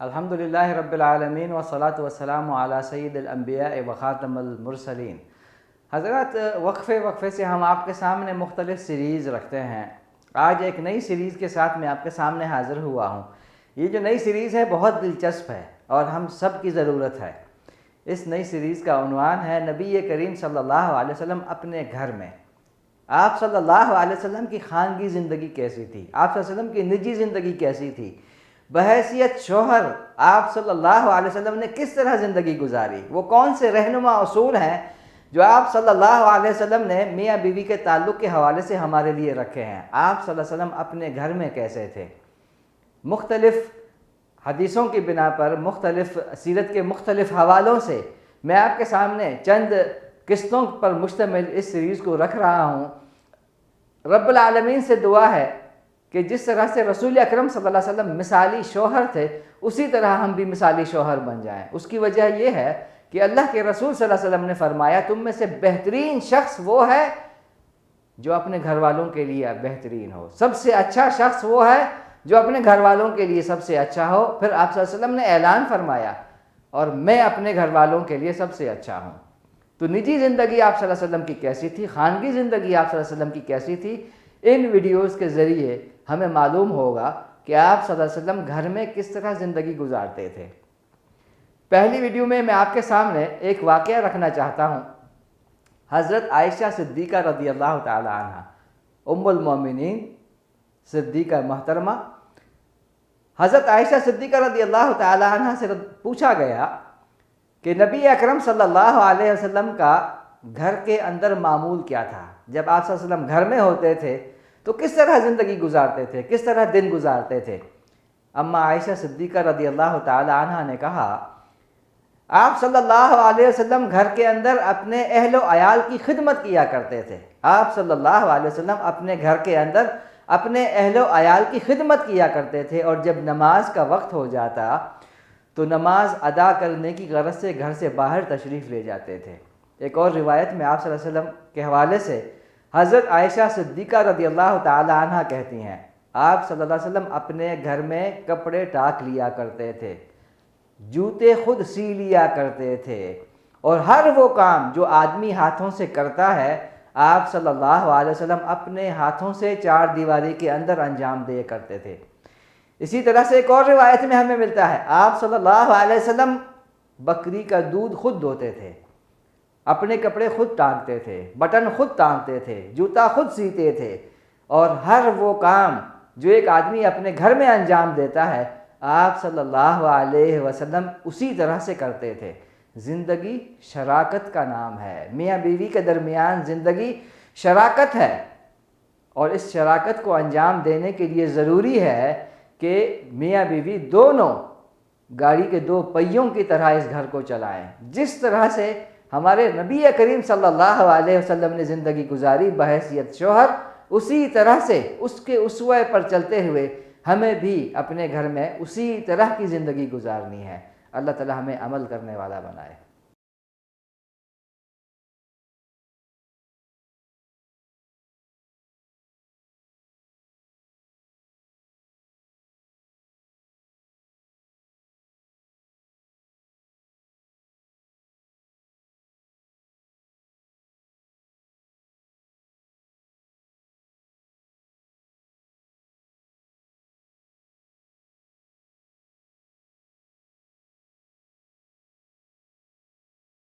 الحمدللہ رب العالمین والصلاة والسلام علی سید الانبیاء و خاتم المرسلین۔ حضرات، وقفے سے ہم آپ کے سامنے مختلف سیریز رکھتے ہیں۔ آج ایک نئی سیریز کے ساتھ میں آپ کے سامنے حاضر ہوا ہوں۔ یہ جو نئی سیریز ہے بہت دلچسپ ہے اور ہم سب کی ضرورت ہے۔ اس نئی سیریز کا عنوان ہے نبی کریم صلی اللہ علیہ وسلم اپنے گھر میں۔ آپ صلی اللہ علیہ وسلم کی خانگی زندگی کیسی تھی؟ آپ صلی اللہ علیہ وسلم کی نجی زندگی کیسی تھی؟ بحیثیت شوہر آپ صلی اللہ علیہ وسلم نے کس طرح زندگی گزاری؟ وہ کون سے رہنما اصول ہیں جو آپ صلی اللہ علیہ وسلم نے میاں بیوی کے تعلق کے حوالے سے ہمارے لیے رکھے ہیں؟ آپ صلی اللہ علیہ وسلم اپنے گھر میں کیسے تھے؟ مختلف حدیثوں کی بنا پر، مختلف سیرت کے مختلف حوالوں سے میں آپ کے سامنے چند قسطوں پر مشتمل اس سیریز کو رکھ رہا ہوں۔ رب العالمین سے دعا ہے کہ جس طرح سے رسول اکرم صلی اللہ علیہ وسلم مثالی شوہر تھے، اسی طرح ہم بھی مثالی شوہر بن جائیں۔ اس کی وجہ یہ ہے کہ اللہ کے رسول صلی اللہ علیہ وسلم نے فرمایا، تم میں سے بہترین شخص وہ ہے جو اپنے گھر والوں کے لیے بہترین ہو۔ سب سے اچھا شخص وہ ہے جو اپنے گھر والوں کے لیے سب سے اچھا ہو۔ پھر آپ صلی اللہ علیہ وسلم نے اعلان فرمایا، اور میں اپنے گھر والوں کے لیے سب سے اچھا ہوں۔ تو نجی زندگی آپ صلی اللہ علیہ وسلم کی کیسی تھی؟ خانگی زندگی آپ صلی اللہ علیہ وسلم کی کیسی تھی؟ ان ویڈیوز کے ذریعے ہمیں معلوم ہوگا کہ آپ صلی اللہ علیہ وسلم گھر میں کس طرح زندگی گزارتے تھے۔ پہلی ویڈیو میں آپ کے سامنے ایک واقعہ رکھنا چاہتا ہوں۔ حضرت عائشہ صدیقہ رضی اللہ تعالی عنہ، ام المومنین صدیقہ محترمہ، حضرت عائشہ صدیقہ رضی اللہ تعالی عنہ سے پوچھا گیا کہ نبی اکرم صلی اللہ علیہ وسلم کا گھر کے اندر معمول کیا تھا؟ جب آپ صلی اللہ علیہ وسلم گھر میں ہوتے تھے تو کس طرح زندگی گزارتے تھے، کس طرح دن گزارتے تھے؟ اما عائشہ صدیقہ رضی اللہ تعالی عنہ نے کہا، آپ صلی اللہ علیہ وسلم گھر کے اندر اپنے اہل و عیال کی خدمت کیا کرتے تھے۔ آپ صلی اللہ علیہ وسلم اپنے گھر کے اندر اپنے اہل و عیال کی خدمت کیا کرتے تھے، اور جب نماز کا وقت ہو جاتا تو نماز ادا کرنے کی غرض سے گھر سے باہر تشریف لے جاتے تھے۔ ایک اور روایت میں آپ صلی اللہ علیہ وسلم کے حوالے سے حضرت عائشہ صدیقہ رضی اللہ تعالی عنہ کہتی ہیں، آپ صلی اللہ علیہ وسلم اپنے گھر میں کپڑے ٹاک لیا کرتے تھے، جوتے خود سی لیا کرتے تھے، اور ہر وہ کام جو آدمی ہاتھوں سے کرتا ہے آپ صلی اللہ علیہ وسلم اپنے ہاتھوں سے چار دیواری کے اندر انجام دے کرتے تھے۔ اسی طرح سے ایک اور روایت میں ہمیں ملتا ہے، آپ صلی اللہ علیہ وسلم بکری کا دودھ خود دھوتے تھے، اپنے کپڑے خود ٹانگتے تھے، بٹن خود ٹانگتے تھے، جوتا خود سیتے تھے، اور ہر وہ کام جو ایک آدمی اپنے گھر میں انجام دیتا ہے آپ صلی اللہ علیہ وسلم اسی طرح سے کرتے تھے۔ زندگی شراکت کا نام ہے، میاں بیوی کے درمیان زندگی شراکت ہے، اور اس شراکت کو انجام دینے کے لیے ضروری ہے کہ میاں بیوی دونوں گاڑی کے دو پہیوں کی طرح اس گھر کو چلائیں۔ جس طرح سے ہمارے نبی کریم صلی اللہ علیہ وسلم نے زندگی گزاری بحیثیت شوہر، اسی طرح سے اس کے اسوہ پر چلتے ہوئے ہمیں بھی اپنے گھر میں اسی طرح کی زندگی گزارنی ہے۔ اللہ تعالی ہمیں عمل کرنے والا بنائے۔